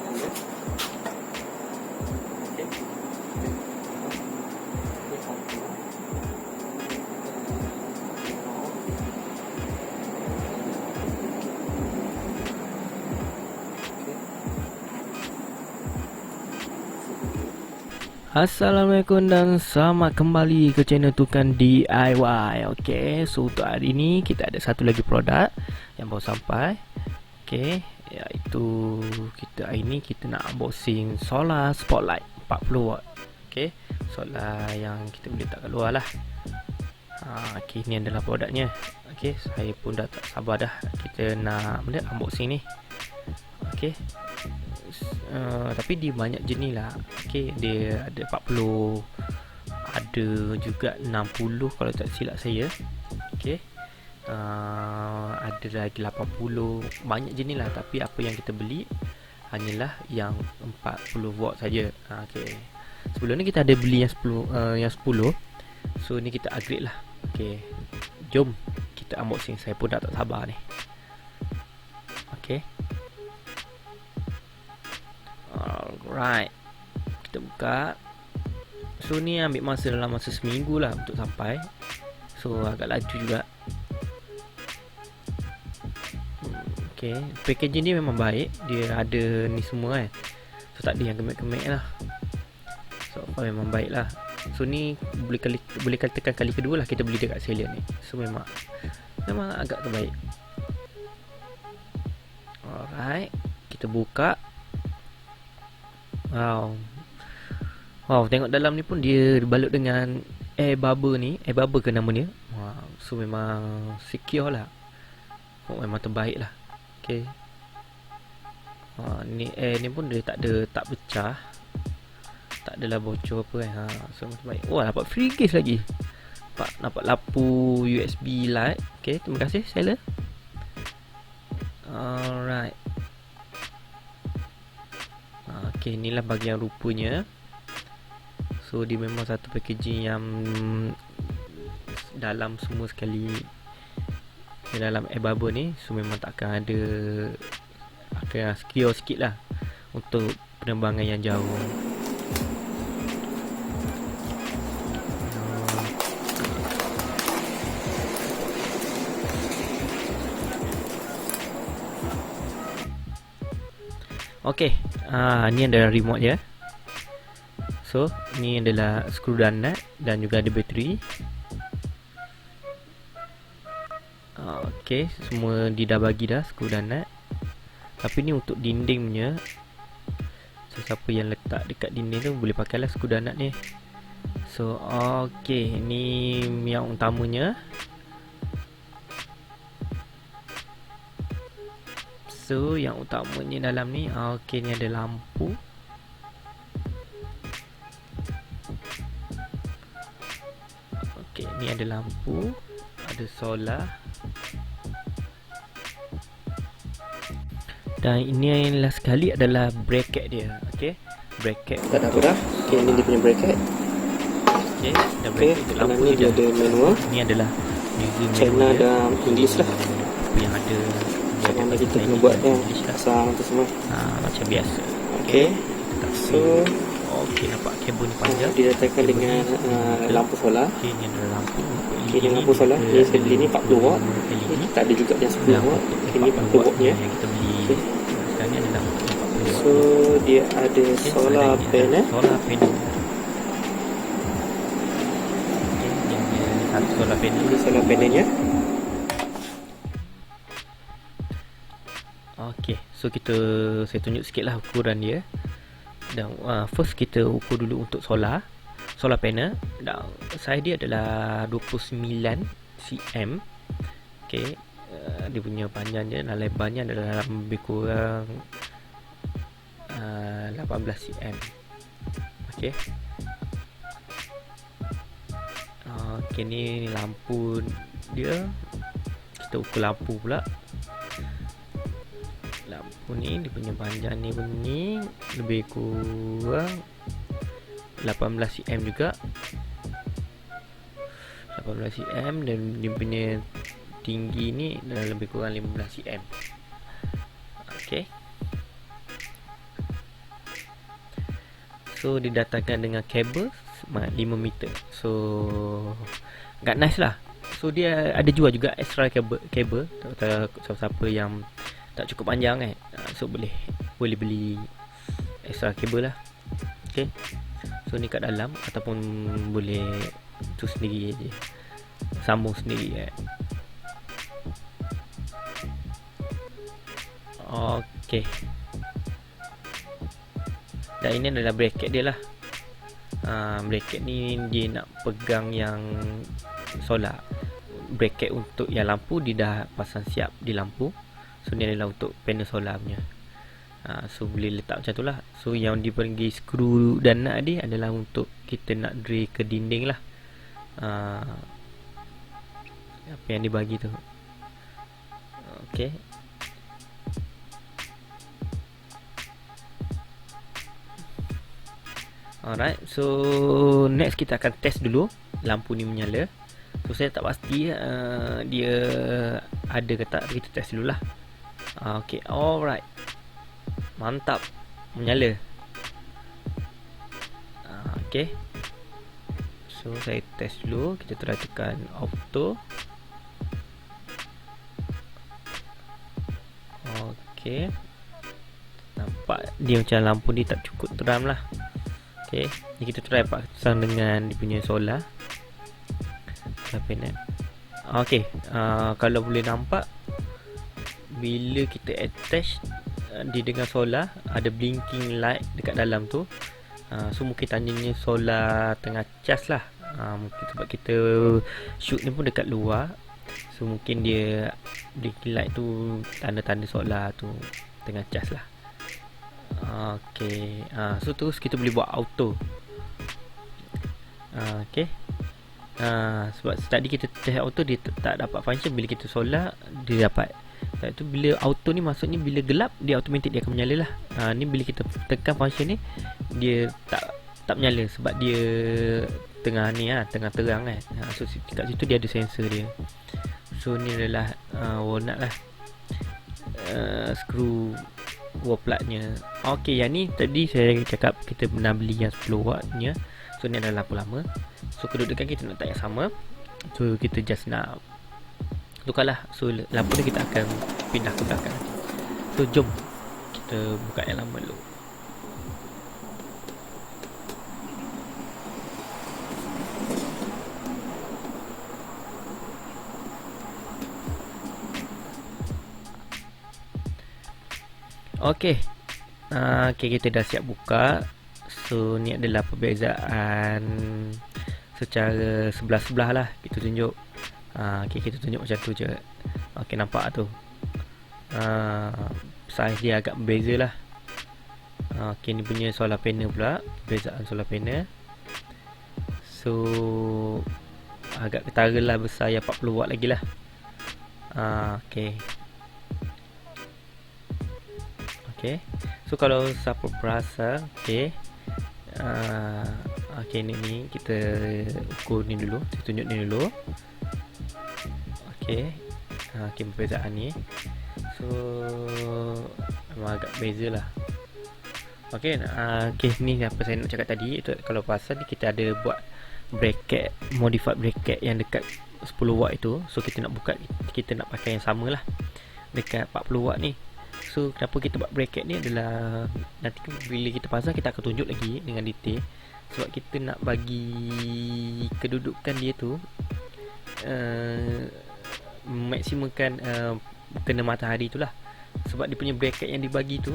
letakkan dia. Okey. Ini satu. Assalamualaikum dan selamat kembali ke channel Tukan DIY. Okay, so untuk hari ini kita ada satu lagi produk yang baru sampai. Okay, iaitu kita hari ini kita nak unboxing solar spotlight 40 watt. Okay, solar yang kita boleh letak kat luar lah. Okay, ni adalah produknya. Okay, saya pun dah tak sabar dah kita nak unboxing ni. Okay, tapi dia banyak jenis lah. Okay, dia ada 40, ada juga 60 kalau tak silap saya. Okay, ada lagi 80, banyak jenis lah. Tapi apa yang kita beli hanyalah yang 40 watt saja. Okay, sebelum ni kita ada beli yang 10, so ni kita upgrade lah. Okay, jom kita unboxing. Saya pun dah tak sabar ni. Okay, alright, kita buka. So ni ambil masa dalam masa seminggu lah untuk sampai. So agak laju juga. Okay, packaging dia memang baik. Dia ada ni semua so tak ada yang kemek-kemek lah. So memang baik lah. So ni boleh katakan kali kedua lah kita beli dekat seller ni. So memang agak terbaik. Alright, kita buka. Wow, tengok dalam ni pun dia dibalut dengan air bubble ni. Air bubble ke nama dia? Wow, so memang secure lah. Memang terbaik lah. Okay, ni air ni pun dia tak pecah, tak adalah bocor apa kan. So terbaik. Wah, dapat free case lagi. Dapat lampu USB light. Okay, terima kasih seller. Alright. Okay, inilah bahagian rupanya. So dia memang satu packaging yang dalam semua sekali. Di dalam air bubble ni, so memang takkan ada, akan secure sikit lah untuk penerbangan yang jauh. Okay, ni adalah remote je. So ni adalah skru dan nut, dan juga ada bateri. Okay, semua dia dah bagi dah skru dan nut. Tapi ni untuk dinding punya. So siapa yang letak dekat dinding tu boleh pakailah skru dan nut ni. So okay, ni yang utamanya. So yang utamanya dalam ni, okay, ni ada lampu. Okay, ni ada lampu, ada solar. Dan ini yang last sekali adalah bracket dia. Okay, bracket. Tak ada apa dah. Okay, ni dia punya bracket. Okay, dan bracket Okay, lampu ni dia ada manual. Ni adalah China dan English lah. yang ada. Macam mana kita kena buat yang pasang tu semua. Macam biasa. Okay, so okay, nampak kabel ni panjang. dia letakkan dengan lampu solar. Okay, ni adalah lampu. Okay, ni lampu solar. Ni saya beli ni 40 watt. Tak ada juga yang 10 watt. Ini 40 watt nya. Yang kita beli sekarang ni adalah 40 watt. So dia ada solar panel. Solar panel. Okay, yang satu solar panel. Ini solar panelnya. Okay, so saya tunjuk sikit lah ukuran dia. Dan first kita ukur dulu untuk solar panel. Dan size dia adalah 29 cm. Okay, dia punya panjangnya dan lebarnya adalah lebih kurang 18 cm. Okay. Okay, ni lampu dia. Kita ukur lampu pula. Lampu ni dia punya panjang ni bunyi lebih kurang 18 cm juga. 18 cm dan dia punya tinggi ni adalah lebih kurang 15 cm. Okey. So didatangkan dengan kabel 5 meter. So agak nice lah. So dia ada jual juga extra kabel siapa-siapa yang tak cukup panjang so boleh beli extra kabel lah. Okay, so ni kat dalam, ataupun boleh tu sendiri je, sambung sendiri Okay, dan ini adalah bracket dia lah. Bracket ni dia nak pegang yang solar. Bracket untuk yang lampu dia dah pasang siap di lampu. So ni adalah untuk panel solar punya. So boleh letak macam tu lah. So yang dipanggil skru dan nut dia adalah untuk kita nak drill ke dinding lah. Apa yang dibagi tu. Okay, alright, so next kita akan test dulu lampu ni menyala. So saya tak pasti dia ada ke tak, kita test dulu lah. Okay, alright, mantap, menyala. Okay, so saya test dulu. Kita try tekan auto. Okay, nampak dia macam lampu ni tak cukup terang lah. Okay, ni kita try pasang dengan dia punya solar panel. Okay, kalau boleh nampak bila kita attach dia dengan solar, ada blinking light dekat dalam tu. So mungkin tandanya solar tengah cas lah. Mungkin sebab kita shoot ni pun dekat luar, so mungkin dia blinking light tu tanda-tanda solar tu tengah cas lah. Okay, so terus kita boleh buat auto. Okay, sebab tadi kita test auto dia tak dapat function. Bila kita solar dia dapat. Sebab tu bila auto ni maksudnya bila gelap dia automatic dia akan menyala lah. Ni bila kita tekan function ni dia tak menyala sebab dia tengah ni tengah terang so kat situ dia ada sensor dia. So ni adalah walnut lah, skru wall plug-nya. Okay, yang ni tadi saya cakap kita pernah beli yang 10 watt nya. So ni adalah lampu lama. So kedudukan kita nak letak yang sama. So kita just nak tukarlah. So lampu ni kita akan pindah ke belakang nanti. So jom kita buka yang lama dulu. Okay, kita dah siap buka. So ni adalah perbezaan secara sebelah-sebelah lah kita tunjuk. Kita tunjuk macam tu je. Okay, nampak tu. Saiz dia agak berbeza lah. Okay, ni punya solar panel pula. Perbezaan solar panel. So agak ketara lah, besar yang 40 watt lagi lah. Okay. So kalau siapa perasan, ni kita ukur ni dulu, kita tunjuk ni dulu. Perbezaan ni. So memang agak beza lah. Ni apa saya nak cakap tadi. Itu kalau perasan ni kita ada buat bracket, modified bracket yang dekat 10 watt itu. So kita nak buka, kita nak pakai yang sama lah dekat 40 watt ni. So kenapa kita buat bracket ni adalah nanti bila kita pasang kita akan tunjuk lagi dengan detail. Sebab kita nak bagi kedudukan dia tu maksimumkan kena matahari tu lah. Sebab dia punya bracket yang dibagi tu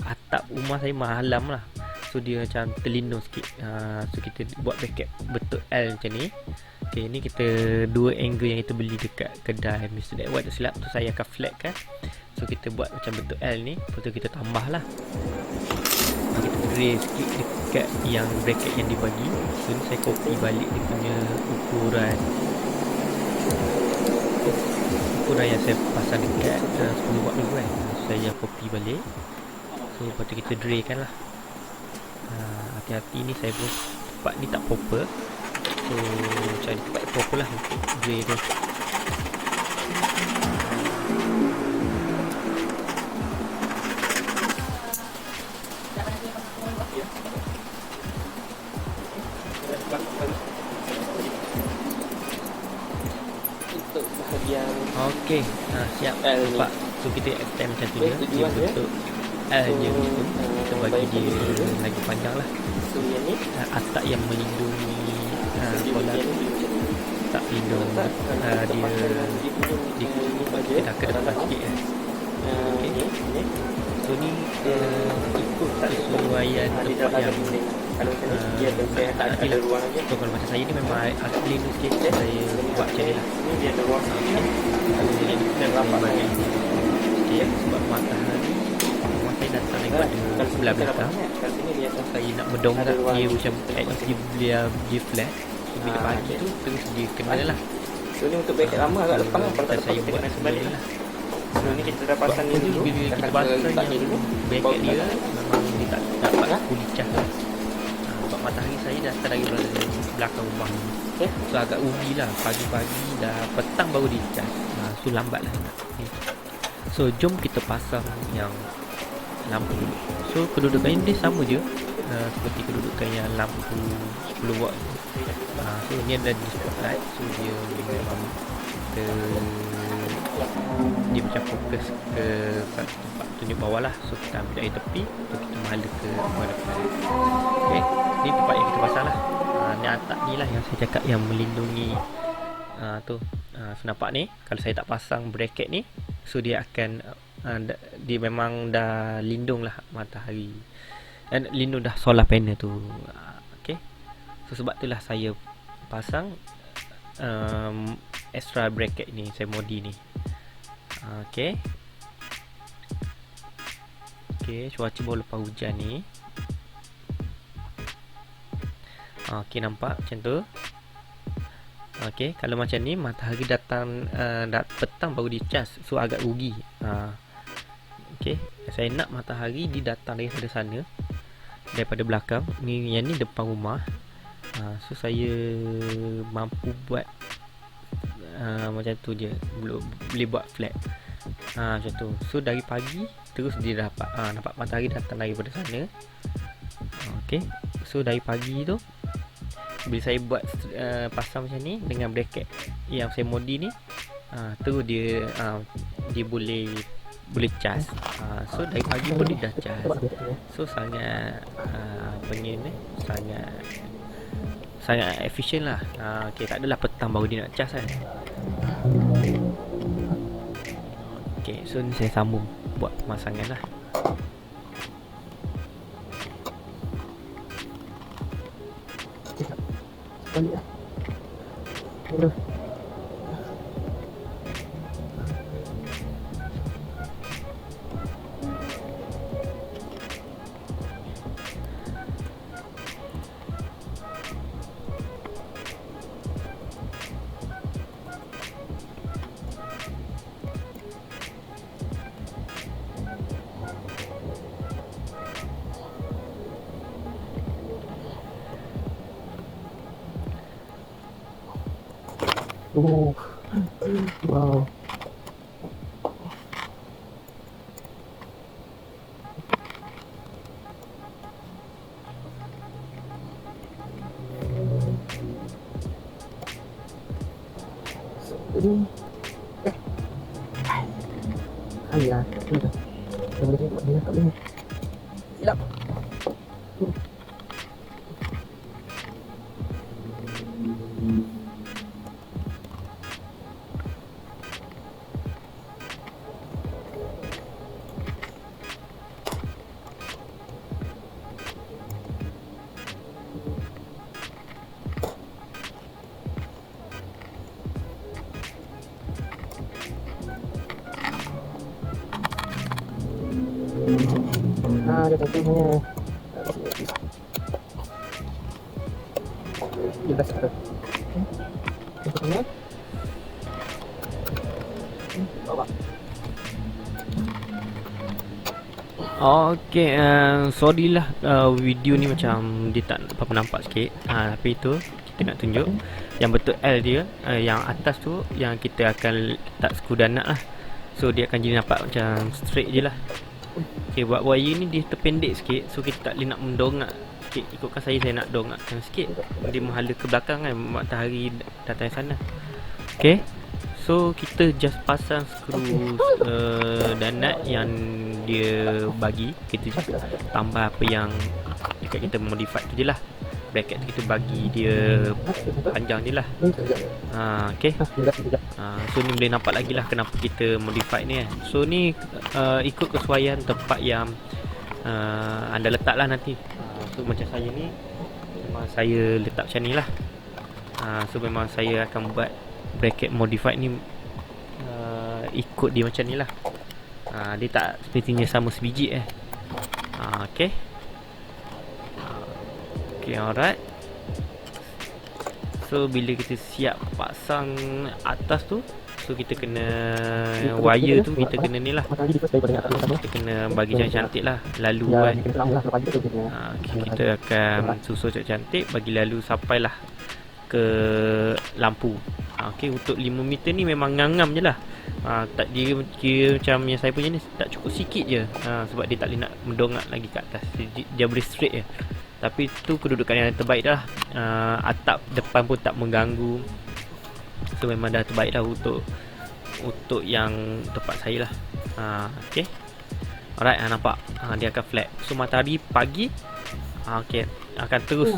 atap rumah saya malam lah. So dia macam terlindung sikit. So kita buat bracket bentuk L macam ni. Okay, ni kita dua angle yang kita beli dekat kedai Mr. Dead White tak silap tu, saya akan flat kan. So kita buat macam bentuk L ni. Lepas tu kita tambah lah, kita drill sikit dekat yang bracket yang dibagi. So ni saya copy balik dia punya ukuran yang saya pasang dekat 10 watt dulu kan. Saya copy balik. So lepas tu kita drill kan lah. Hati-hati ni saya pun tempat ni tak proper. So cari tempat proper lah untuk drill tu. yang Okey, siap. L ni. Nampak? So kita extend macam tu Okay, je. Dia tujuan dia. bentuk L je So, gitu. Kita bagi bagi dia dia. lagi panjang lah. So yang ni Atap yang melindungi dia solar bagian tu. ni macam ni. Tak lindung Letak dia di dah ke depan sikit kan. Okey. ni. So ni ikut kesesuaian Dia tempat dah ada yang bising. Kalau macam ni dia saya tak nanti ada lah. ruang aja. So kalau macam saya ni memang agak lindung sikit. Saya buat macam ni lah. Ni dia ada ruang. Kalau dia lindung dan Rapat bagi lagi. okey, sebab matahari saya datang daripada Kalau sebelah belakang. Kalau sini dia So saya nak mendongak Ada ruang dia di macam situ. dia flat. So bila pagi tu terus dia kena lah. So ni untuk bracket lama agak lepas lah. Kalau tak saya lepas buat kita kena sebalik sebalik lah. So ni kita dah pasang ni dulu. Bila kita Dah pasang letak ni yang dulu. bracket dia memang dia tak dapat Ha? kulit cas lah. Sebab matahari saya datang dari belakang rumah ni. Okay. So agak rugi lah. Pagi-pagi dah petang baru dicas. So lambat lah. Okay. So jom kita pasang yang lampu. So kedudukan dia sama je seperti kedudukan yang lampu 10 watt. So ni ada di spotlight. So dia memang dia macam fokus ke tempat tunjuk bawah lah. So kita ambil dari tepi. So kita menghala ke depan. Okay. Ni tempat yang kita pasang lah. Ni atap ni lah yang saya cakap yang melindungi tu. So nampak ni, kalau saya tak pasang bracket ni, so dia akan dia memang dah lindung lah matahari dan lindung dah solar panel tu. Okay. So sebab itulah saya pasang extra bracket ni, saya modi ni. Okay. Okay, cuaca baru lepas hujan ni. Okay, nampak macam tu. Okay, kalau macam ni matahari datang petang baru dicas, so agak rugi. Okay, saya nak matahari dia datang daripada sana, daripada belakang ni, yang ni depan rumah. So saya mampu buat macam tu je, boleh buat flat macam tu. So dari pagi terus dia dapat nampak matahari datang daripada sana. Okay, so dari pagi tu bila saya buat pasang macam ni dengan bracket yang saya modi ni, terus dia boleh cas. So dari pagi pun dia dah cas. So sangat sangat efisien lah. Okay, tak adalah petang baru dia nak cas kan. Okay, so ni saya sambung buat pemasangan lah. Balik lah. Aduh. Wow. Alah, sudah. Dah boleh tengok dia tak boleh. Silap. Ada tentunya. Dia dah settle. Tentunya. Bawa. Okay, sorry lah video ni macam dia tak apa nampak sikit. Tapi tu kita nak tunjuk yang betul L dia, yang atas tu yang kita akan letak skru dan nak lah. So dia akan jadi nampak macam straight je lah. Okay, buat wire ni dia terpendek sikit, so kita tak boleh nak mendongak sikit. Ikutkan saya nak dongakkan sikit, dia menghala ke belakang kan, matahari datang sana. Okay, So kita just pasang skru dan nut yang dia bagi. Kita just tambah apa yang dekat kita modify tu je lah. Bracket tu kita bagi dia panjang je lah. Okay. So ni boleh nampak lagi lah kenapa kita modify ni kan. So ni ikut kesesuaian tempat yang anda letak lah nanti. So macam saya ni, memang saya letak macam ni lah. So memang saya akan buat bracket modified ni ikut dia macam ni lah. Dia tak sepertinya sama sebiji Okay. Okay, alright. So bila kita siap pasang atas tu, so kita kena wire tu kita kena ni lah. Kita kena bagi cantik lah lalu kan. Okay, kita akan susun cantik, bagi lalu sampailah ke lampu. Okay, untuk 5 meter ni memang ngam-ngam je lah. Tak dia kira macam yang saya punya ni tak cukup sikit je. Sebab dia tak boleh nak mendongak lagi kat atas. Dia boleh straight je. Tapi tu kedudukan yang terbaik dah. Atap depan pun tak mengganggu. So memang dah terbaik dah untuk yang tempat saya lah. Okay. Alright, nampak dia akan flat. So matahari pagi okay, akan terus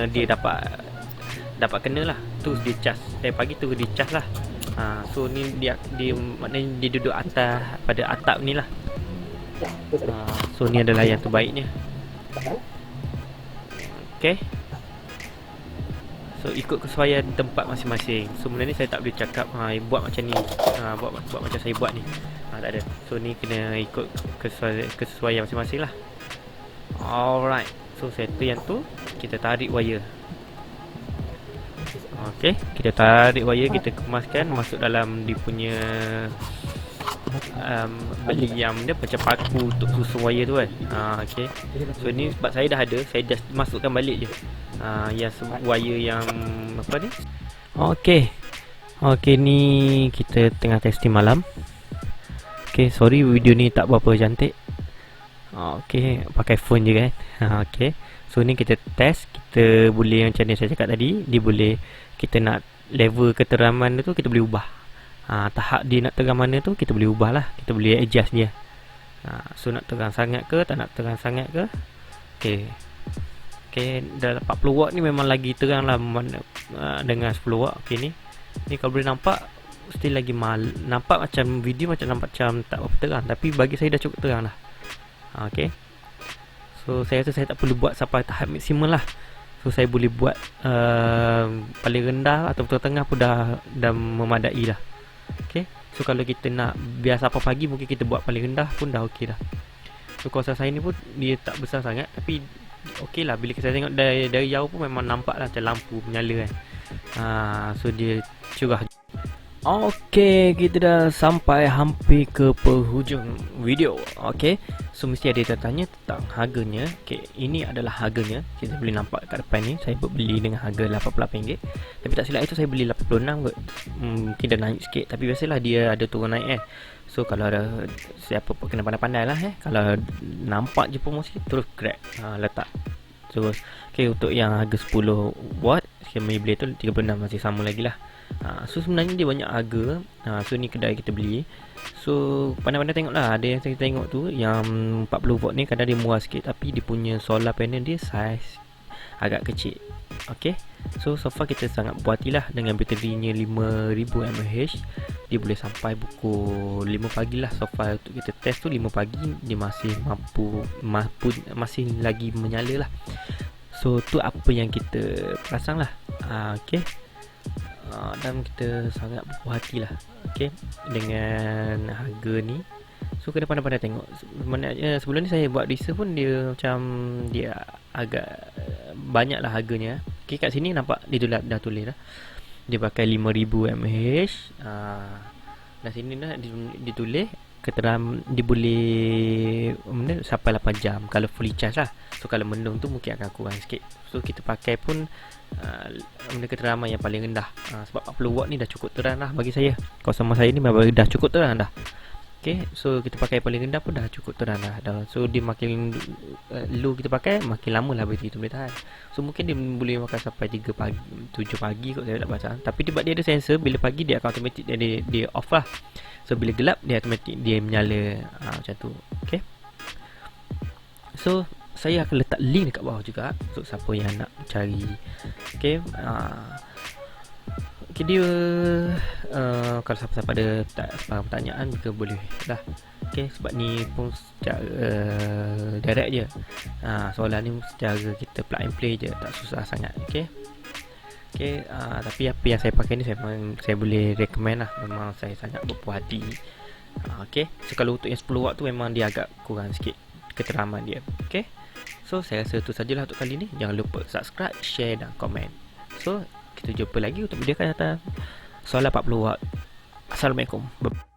dia dapat kena lah. Terus dia cas. Pagi terus dia cas lah. So ni dia maknanya dia duduk atas pada atap ni lah. So ni adalah yang terbaiknya. Okay. So ikut kesesuaian tempat masing-masing. So sebenarnya saya tak boleh cakap buat macam ni, buat macam saya buat ni. Tak ada. So ni kena ikut kesesuaian masing-masing lah. Alright. So settle yang tu, kita tarik wire. Okay, kita tarik wire, kita kemaskan masuk dalam dia punya beli yang dia macam paku untuk susun wire tu kan. Okay. So ni sebab saya dah ada, saya just masukkan balik je yang wire yang apa ni. Okay. Okay, ni kita tengah testing malam. Okay, sorry video ni tak berapa cantik. Okay, pakai phone je kan. Okay. So ni kita test, kita boleh macam ni saya cakap tadi, dia boleh kita nak level keteraman tu kita boleh ubah. Tahap dia nak terang mana tu kita boleh ubah lah, kita boleh adjust dia. So nak terang sangat ke, tak nak terang sangat ke. Okay. Okay, dah 40 watt ni memang lagi terang lah dengan 10 watt. Okay, ni kalau boleh nampak still lagi nampak macam video macam nampak macam tak berapa terang, tapi bagi saya dah cukup terang lah. Okay. So saya rasa saya tak perlu buat sampai tahap maksimum lah. So saya boleh buat paling rendah atau tengah pun dah memadai lah. Okay. So kalau kita nak biasa apa pagi, mungkin kita buat paling rendah pun dah okey dah. So kawasan saya ni pun dia tak besar sangat, tapi okey lah. Bila saya tengok dari jauh pun memang nampak lah macam lampu menyala kan. So dia curah. Okay, kita dah sampai hampir ke penghujung video. Okay, so mesti ada yang tanya tentang harganya. Okay, ini adalah harganya. Kita boleh nampak kat depan ni, saya beli dengan harga RM88. Tapi tak silap itu saya beli RM86 kot. Mungkin dah naik sikit, tapi biasalah dia ada turun naik So kalau ada siapa pun kena pandai-pandai lah kalau nampak je promosi terus grab letak. So okay, untuk yang harga 10 watt kami beli tu 36 masih sama lagi lah. So sebenarnya dia banyak harga. So ni kedai kita beli. So pandai-pandai tengok lah. Ada yang saya tengok tu yang 40 watt ni kadang dia murah sikit, tapi dia punya solar panel dia saiz agak kecil. Okay. So far kita sangat puatilah dengan baterinya 5000 mAh. Dia boleh sampai pukul 5 pagi lah. So far untuk kita test tu 5 pagi dia masih mampu masih lagi menyala lah. So tu apa yang kita pasang lah. Okay. Dan kita sangat berpuas hati lah dengan harga ni. So kena pandai-pandai tengok. Sebelum ni saya buat research pun dia macam dia agak banyak lah harganya. Okay, kat sini nampak dia dah tulis lah. Dia pakai 5000 mAh. Dan sini dah ditulis keterangan dia boleh sampai 8 jam kalau fully charge lah. So kalau mendung tu mungkin akan kurang sikit. So kita pakai pun keteraman yang paling rendah. Sebab 40 watt ni dah cukup terang lah bagi saya. Kawasan rumah saya ni memang dah cukup terang dah. Okay, so kita pakai paling rendah pun dah cukup terang dah. So dia makin low kita pakai, makin lama lah bateri tu boleh tahan. So mungkin dia boleh makan sampai 3 pagi, 7 pagi kot saya tak baca. Tapi sebab dia ada sensor, bila pagi dia akan automatic dia off lah. So bila gelap dia automatic dia menyala, macam tu. Okay, so saya akan letak link dekat bawah juga untuk siapa yang nak cari. Okay, okay, dia kalau siapa-siapa ada pertanyaan juga boleh lah. Okay, sebab ni pun secara direct je. Soalan ni secara kita plug and play je, tak susah sangat. Okay, okay, tapi apa yang saya pakai ni saya boleh recommend lah. Memang saya sangat berpuas hati. Okay, so kalau untuk yang 10 watt tu memang dia agak kurang sikit keteraman dia. Okay, so saya rasa tu sajalah untuk kali ni. Jangan lupa subscribe, share dan komen. So kita jumpa lagi untuk video akan datang. Soalan 40 watt. Assalamualaikum.